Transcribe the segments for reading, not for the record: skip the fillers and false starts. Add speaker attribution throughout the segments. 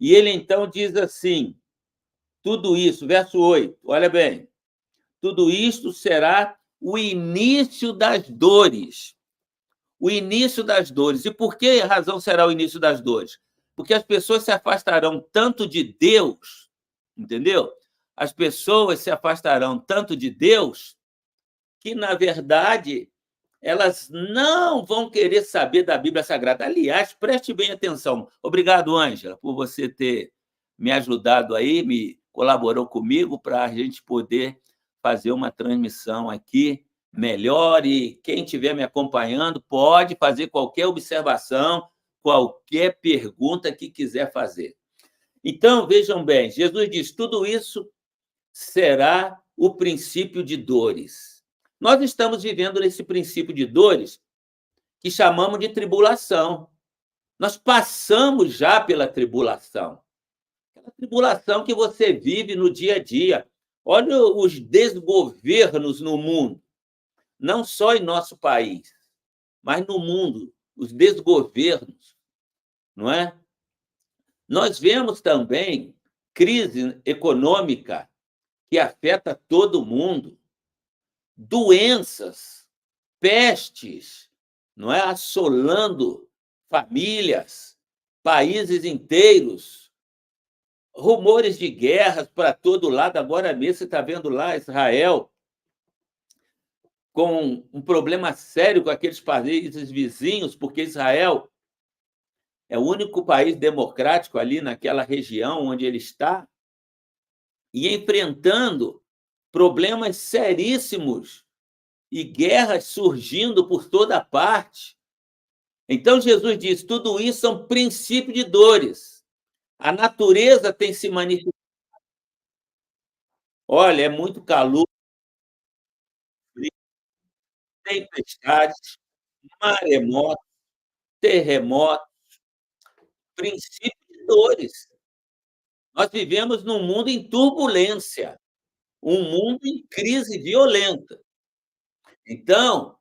Speaker 1: E ele então diz assim: tudo isso, verso 8, olha bem, tudo isto será o início das dores. O início das dores. E por que razão será o início das dores? Porque as pessoas se afastarão tanto de Deus, entendeu? As pessoas se afastarão tanto de Deus que, na verdade, elas não vão querer saber da Bíblia Sagrada. Aliás, preste bem atenção. Obrigado, Ângela, por você ter me ajudado aí, me colaborou comigo para a gente poder fazer uma transmissão aqui melhor. E quem estiver me acompanhando pode fazer qualquer observação, qualquer pergunta que quiser fazer. Então, vejam bem, Jesus diz: tudo isso será o princípio de dores. Nós estamos vivendo nesse princípio de dores que chamamos de tribulação. Nós passamos já pela tribulação. Aquela tribulação que você vive no dia a dia. Olha os desgovernos no mundo, não só em nosso país, mas no mundo, os desgovernos, não é? Nós vemos também crise econômica que afeta todo mundo, doenças, pestes, não é? Assolando famílias, países inteiros, rumores de guerras para todo lado. Agora mesmo você está vendo lá Israel com um problema sério com aqueles países vizinhos, porque Israel é o único país democrático ali naquela região onde ele está, e enfrentando problemas seríssimos e guerras surgindo por toda parte. Então, Jesus diz: tudo isso são princípios de dores. A natureza tem se manifestado. Olha, é muito calor, tempestades, maremotos, terremotos, princípios de dores. Nós vivemos num mundo em turbulência, um mundo em crise violenta. Então,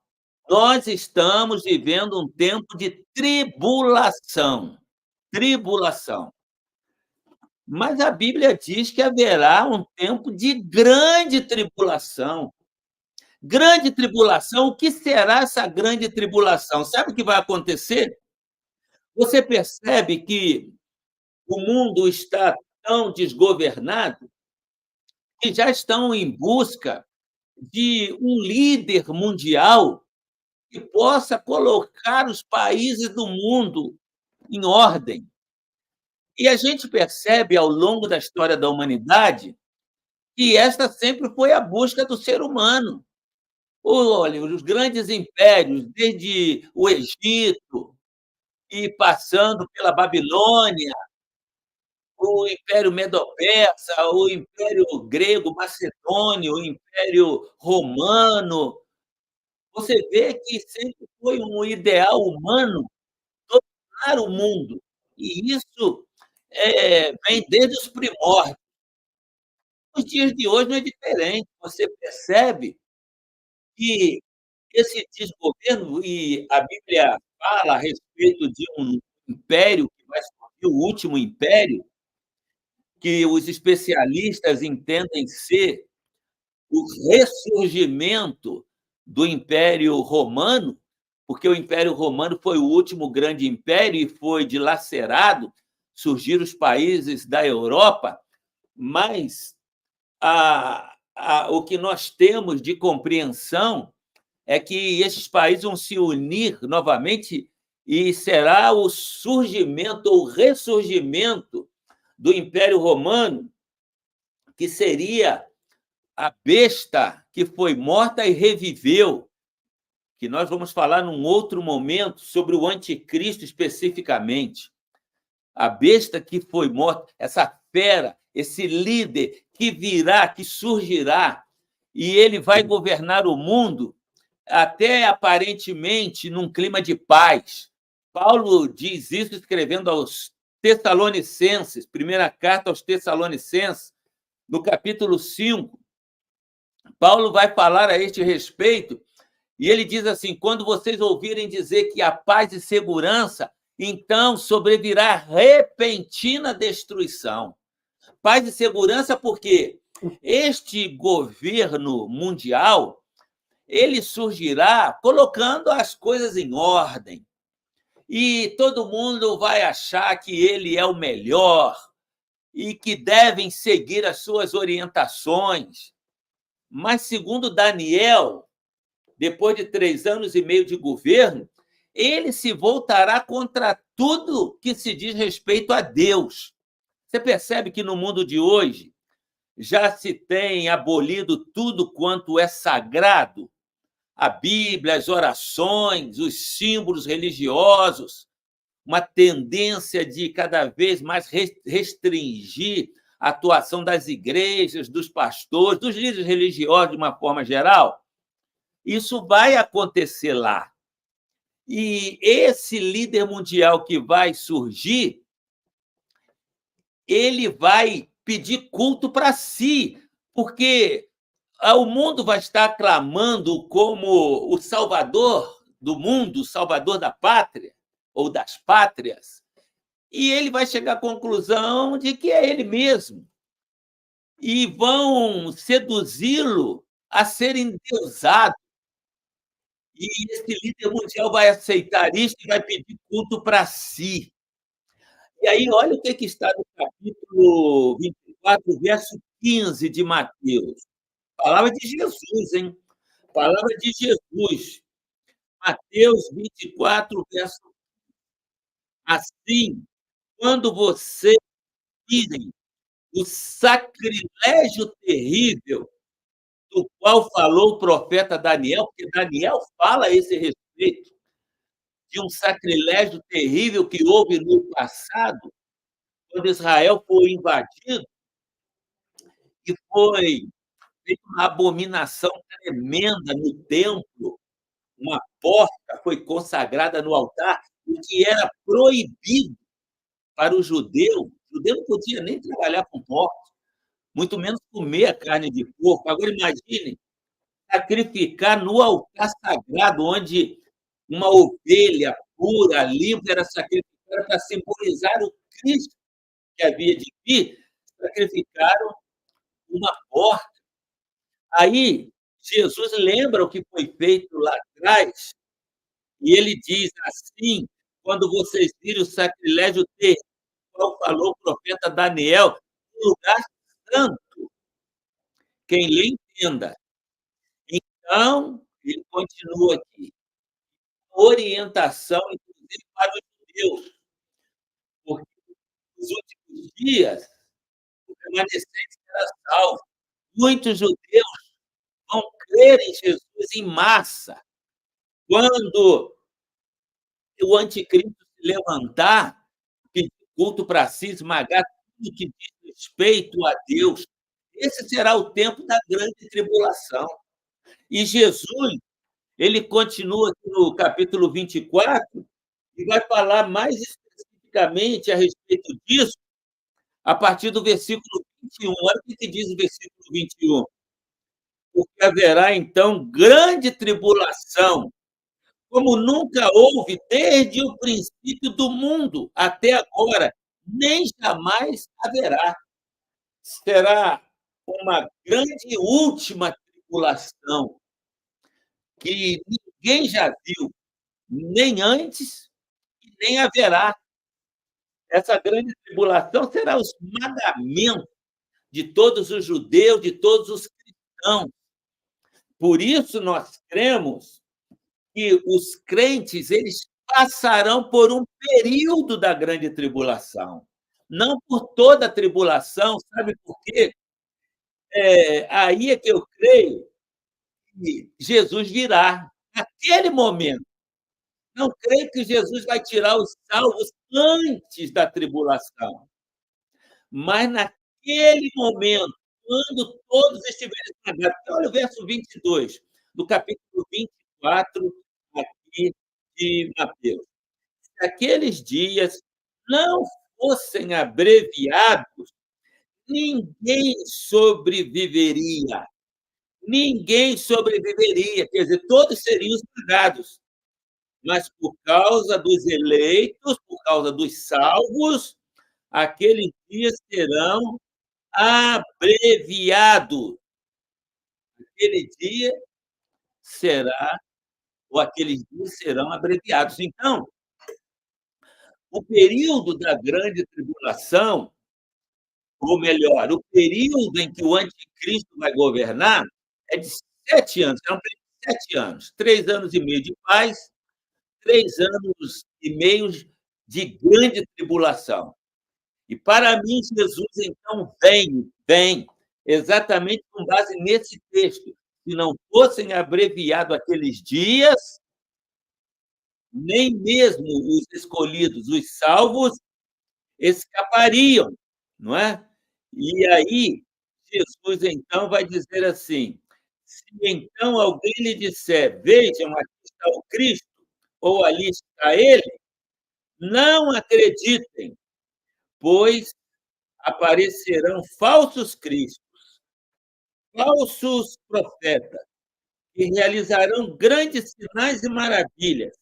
Speaker 1: nós estamos vivendo um tempo de tribulação. Tribulação. Mas a Bíblia diz que haverá um tempo de grande tribulação. Grande tribulação, o que será essa grande tribulação? Sabe o que vai acontecer? Você percebe que o mundo está tão desgovernado que já estão em busca de um líder mundial que possa colocar os países do mundo em ordem. E a gente percebe, ao longo da história da humanidade, que esta sempre foi a busca do ser humano. Olha, os grandes impérios, desde o Egito e passando pela Babilônia, o Império Medo-Persa, o Império Grego Macedônio, o Império Romano, você vê que sempre foi um ideal humano dominar o mundo. E isso vem desde os primórdios. Nos dias de hoje não é diferente. Você percebe que esse desgoverno, e a Bíblia fala a respeito de um império que vai surgir, o último império, que os especialistas entendem ser o ressurgimento do Império Romano, porque o Império Romano foi o último grande império e foi dilacerado, surgiram os países da Europa, mas o que nós temos de compreensão é que esses países vão se unir novamente e será o surgimento ou ressurgimento do Império Romano, que seria a besta que foi morta e reviveu, que nós vamos falar num outro momento sobre o anticristo especificamente. A besta que foi morta, essa fera, esse líder que virá, que surgirá, e ele vai governar o mundo até aparentemente num clima de paz. Paulo diz isso escrevendo aos Tessalonicenses, primeira carta aos Tessalonicenses, no capítulo 5. Paulo vai falar a este respeito, e ele diz assim: quando vocês ouvirem dizer que há paz e segurança, então sobrevirá repentina destruição. Paz e segurança, porque este governo mundial, ele surgirá colocando as coisas em ordem, e todo mundo vai achar que ele é o melhor e que devem seguir as suas orientações. Mas, segundo Daniel, depois de 3 anos e meio de governo, ele se voltará contra tudo que se diz respeito a Deus. Você percebe que no mundo de hoje já se tem abolido tudo quanto é sagrado? A Bíblia, as orações, os símbolos religiosos, uma tendência de cada vez mais restringir a atuação das igrejas, dos pastores, dos líderes religiosos de uma forma geral. Isso vai acontecer lá. E esse líder mundial que vai surgir, ele vai pedir culto para si, porque o mundo vai estar clamando como o salvador do mundo, o salvador da pátria ou das pátrias, e ele vai chegar à conclusão de que é ele mesmo. E vão seduzi-lo a ser endeusado. E esse líder mundial vai aceitar isso e vai pedir culto para si. E aí, olha o que está no capítulo 24, verso 15 de Mateus. Palavra de Jesus, hein? Palavra de Jesus. Mateus 24, verso. Assim, quando vocês virem o sacrilégio terrível do qual falou o profeta Daniel, porque Daniel fala a esse respeito, de um sacrilégio terrível que houve no passado, quando Israel foi invadido e foi feita uma abominação tremenda no templo, uma porca foi consagrada no altar, o que era proibido para o judeu não podia nem trabalhar com porcos, muito menos comer a carne de porco. Agora imagine sacrificar no altar sagrado, onde uma ovelha pura, limpa, era sacrificada para simbolizar o Cristo que havia de vir, sacrificaram uma porca. Aí, Jesus lembra o que foi feito lá atrás, e ele diz assim: quando vocês virem o sacrilégio terrível, qual falou o profeta Daniel, no lugar santo, quem lê entenda. Então, ele continua aqui, orientação, inclusive, para os judeus, porque nos últimos dias, o remanescente será salvo. Muitos judeus vão crer em Jesus em massa. Quando o anticristo se levantar, pedir culto para si, esmagar tudo que diz respeito a Deus, esse será o tempo da grande tribulação. E Jesus, ele continua aqui no capítulo 24 e vai falar mais especificamente a respeito disso a partir do versículo 21. Olha o que diz o versículo 21. Porque haverá, então, grande tribulação, como nunca houve desde o princípio do mundo até agora, nem jamais haverá. Será uma grande e última tribulação que ninguém já viu, nem antes e nem haverá. Essa grande tribulação será o esmagamento de todos os judeus, de todos os cristãos. Por isso nós cremos que os crentes, eles passarão por um período da grande tribulação, não por toda a tribulação, sabe por quê? Aí é que eu creio que Jesus virá, naquele momento. Não creio que Jesus vai tirar os salvos antes da tribulação, mas naquele momento, quando todos estiverem esmagados. Olha o verso 22 do capítulo 24 aqui de Mateus. Se aqueles dias não fossem abreviados, ninguém sobreviveria. Ninguém sobreviveria, quer dizer, todos seriam esmagados. mas por causa dos eleitos, por causa dos salvos, aqueles dias serão abreviados. Aquele dia será ou aqueles dias serão abreviados. Então, o período da grande tribulação, ou melhor, o período em que o anticristo vai governar é de 7 anos, é um período de 7 anos, 3 anos e meio de paz, 3 anos e meio de grande tribulação. E para mim, Jesus, então, vem exatamente com base nesse texto. Se não fossem abreviados aqueles dias, nem mesmo os escolhidos, os salvos, escapariam, não é? E aí, Jesus, então, vai dizer assim: se então alguém lhe disser, vejam, aqui está o Cristo, ou ali está ele, não acreditem, pois aparecerão falsos cristos, falsos profetas, que realizarão grandes sinais e maravilhas,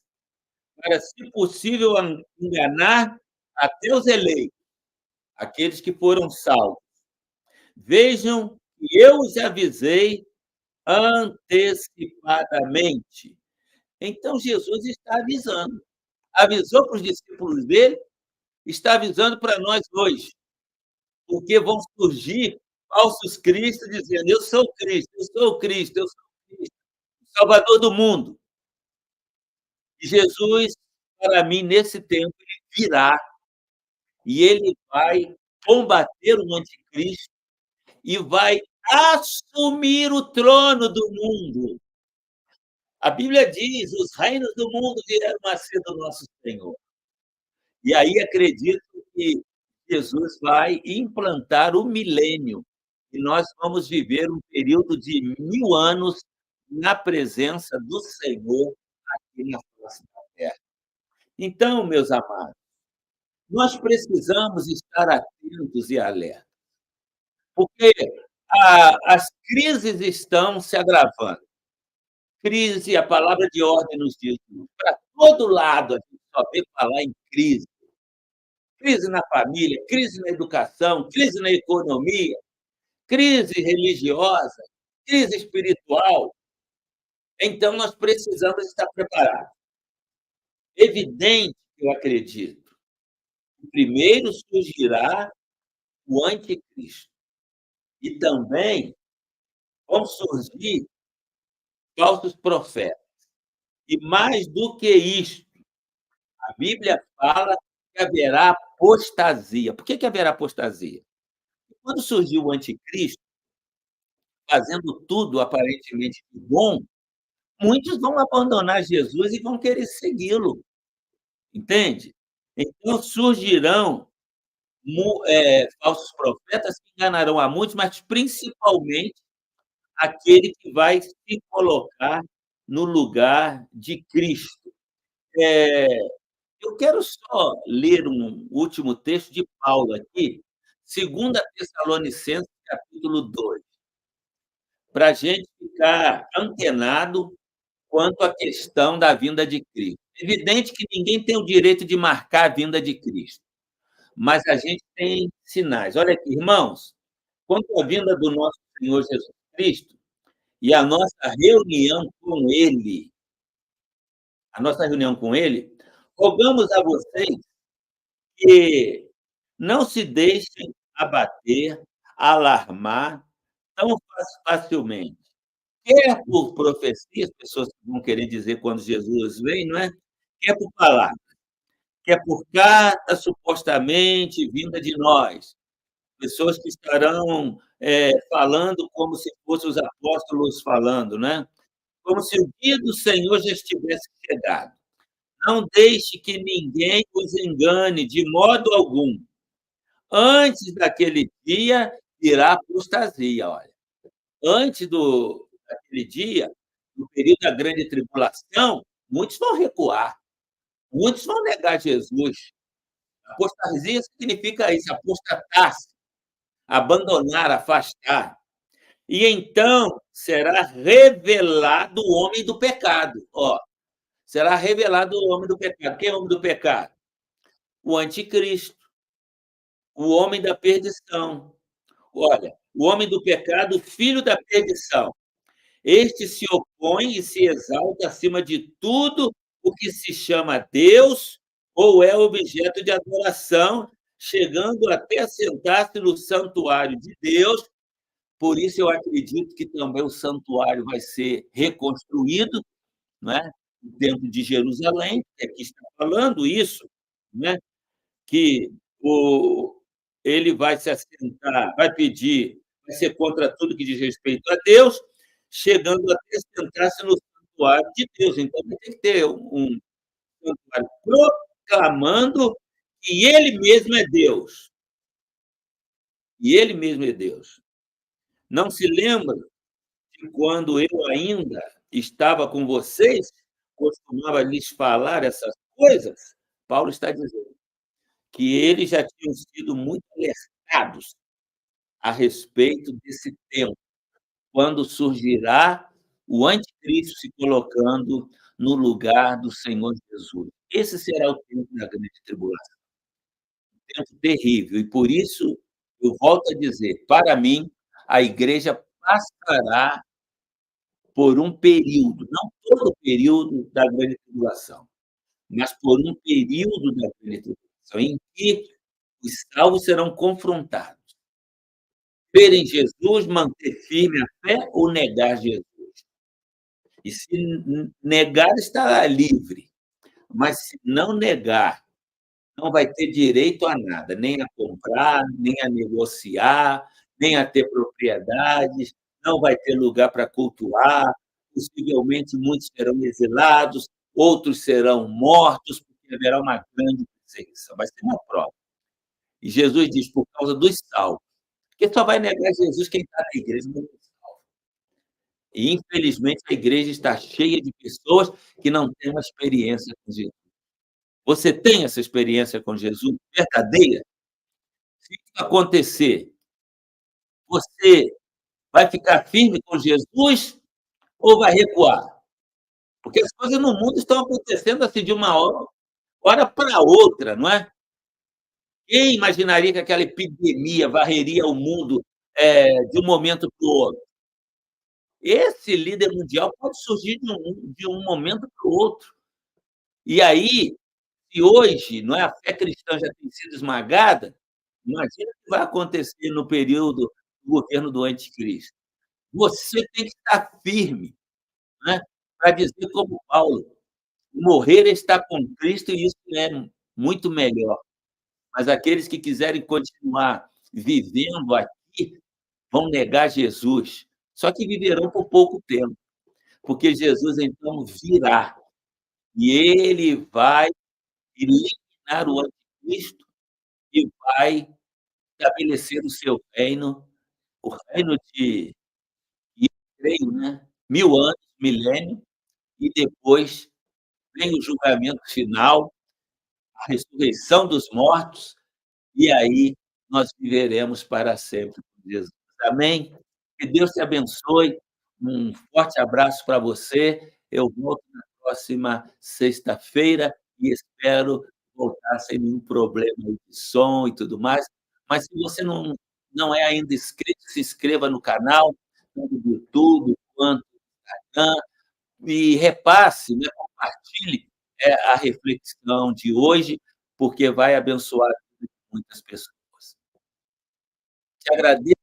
Speaker 1: para, se possível, enganar até os eleitos, aqueles que foram salvos. Vejam que eu os avisei antecipadamente. Então, Jesus está avisando. Avisou para os discípulos dele, está avisando para nós hoje, porque vão surgir falsos cristos dizendo: eu sou Cristo, eu sou o Cristo, eu sou o Cristo, o Salvador do mundo. E Jesus, para mim, nesse tempo, ele virá e ele vai combater o anticristo e vai assumir o trono do mundo. A Bíblia diz: os reinos do mundo vieram a ser do nosso Senhor. E aí acredito que Jesus vai implantar o milênio e nós vamos viver um período de 1000 anos na presença do Senhor aqui na face da terra. Então, meus amados, nós precisamos estar atentos e alertas, porque as crises estão se agravando. Crise, a palavra de ordem nos diz, para todo lado a gente só vê falar em crise. Crise na família, crise na educação, crise na economia, crise religiosa, crise espiritual. Então, nós precisamos estar preparados. Evidente que eu acredito que primeiro surgirá o anticristo e também vão surgir falsos profetas. E mais do que isto, a Bíblia fala que haverá apostasia. Por que haverá apostasia? Quando surgiu o anticristo, fazendo tudo aparentemente de bom, muitos vão abandonar Jesus e vão querer segui-lo, entende? Então surgirão falsos profetas que enganarão a muitos, mas principalmente aquele que vai se colocar no lugar de Cristo. Eu quero só ler um último texto de Paulo aqui, 2 Tessalonicenses, capítulo 2, para a gente ficar antenado quanto à questão da vinda de Cristo. É evidente que ninguém tem o direito de marcar a vinda de Cristo, mas a gente tem sinais. Olha aqui, irmãos, quanto à vinda do nosso Senhor Jesus Cristo e a nossa reunião com Ele, rogamos a vocês que não se deixem abater, alarmar tão facilmente. Quer por profecias, pessoas que vão querer dizer quando Jesus vem, não é? Quer por palavra, quer por carta supostamente vinda de nós, pessoas que estarão falando como se fossem os apóstolos falando, né? Como se o dia do Senhor já estivesse chegado. Não deixe que ninguém os engane de modo algum. Antes daquele dia virá apostasia, olha. Antes daquele dia, no período da grande tribulação, muitos vão recuar, muitos vão negar Jesus. Apostasia significa isso, apostatar-se, abandonar, afastar. E então será revelado o homem do pecado. Ó, será revelado o homem do pecado. Quem é o homem do pecado? O anticristo, o homem da perdição. Olha, o homem do pecado, o filho da perdição. Este se opõe e se exalta acima de tudo o que se chama Deus ou é objeto de adoração, chegando até a sentar-se no santuário de Deus. Por isso eu acredito que também o santuário vai ser reconstruído, não é, dentro de Jerusalém, que aqui está falando isso, né, que o ele vai se assentar, vai pedir, vai ser contra tudo que diz respeito a Deus, chegando até sentar-se no santuário de Deus. Então vai ter que ter um santuário proclamando que ele mesmo é Deus, e ele mesmo é Deus. Não se lembra que quando eu ainda estava com vocês, costumava lhes falar essas coisas? Paulo está dizendo que eles já tinham sido muito alertados a respeito desse tempo, quando surgirá o anticristo se colocando no lugar do Senhor Jesus. Esse será o tempo da grande tribulação, um tempo terrível, e por isso eu volto a dizer, para mim, a igreja passará por um período, não todo o período da grande tribulação, mas por um período da grande tribulação, em que os salvos serão confrontados. Crer em Jesus, manter firme a fé ou negar Jesus? E se negar, estará livre, mas se não negar, não vai ter direito a nada, nem a comprar, nem a negociar, nem a ter propriedades, não vai ter lugar para cultuar, possivelmente muitos serão exilados, outros serão mortos, porque haverá uma grande perseguição. Vai ser uma prova. E Jesus diz, por causa dos salvos, porque só vai negar Jesus quem está na igreja. E, infelizmente, a igreja está cheia de pessoas que não têm uma experiência com Jesus. Você tem essa experiência com Jesus verdadeira? Se isso acontecer, você vai ficar firme com Jesus ou vai recuar? Porque as coisas no mundo estão acontecendo assim de uma hora para outra, não é? Quem imaginaria que aquela epidemia varreria o mundo de um momento para o outro? Esse líder mundial pode surgir de um momento para o outro. E aí, se hoje, não é, a fé cristã já tem sido esmagada, imagina o que vai acontecer no período do governo do anticristo. Você tem que estar firme, né, para dizer como Paulo: "Morrer é estar com Cristo e isso é muito melhor". Mas aqueles que quiserem continuar vivendo aqui, vão negar Jesus, só que viverão por pouco tempo, porque Jesus então virá, e ele vai eliminar o anticristo e vai estabelecer o seu reino, o reino de creio, né, 1000 anos, milênio, e depois vem o julgamento final, a ressurreição dos mortos, e aí nós viveremos para sempre com Jesus. Amém? Que Deus te abençoe, um forte abraço para você, eu volto na próxima sexta-feira e espero voltar sem nenhum problema aí de som e tudo mais, mas se você não é ainda inscrito, se inscreva no canal, tanto do YouTube quanto do Instagram, e repasse, né, compartilhe, a reflexão de hoje, porque vai abençoar muitas pessoas. Te agradeço.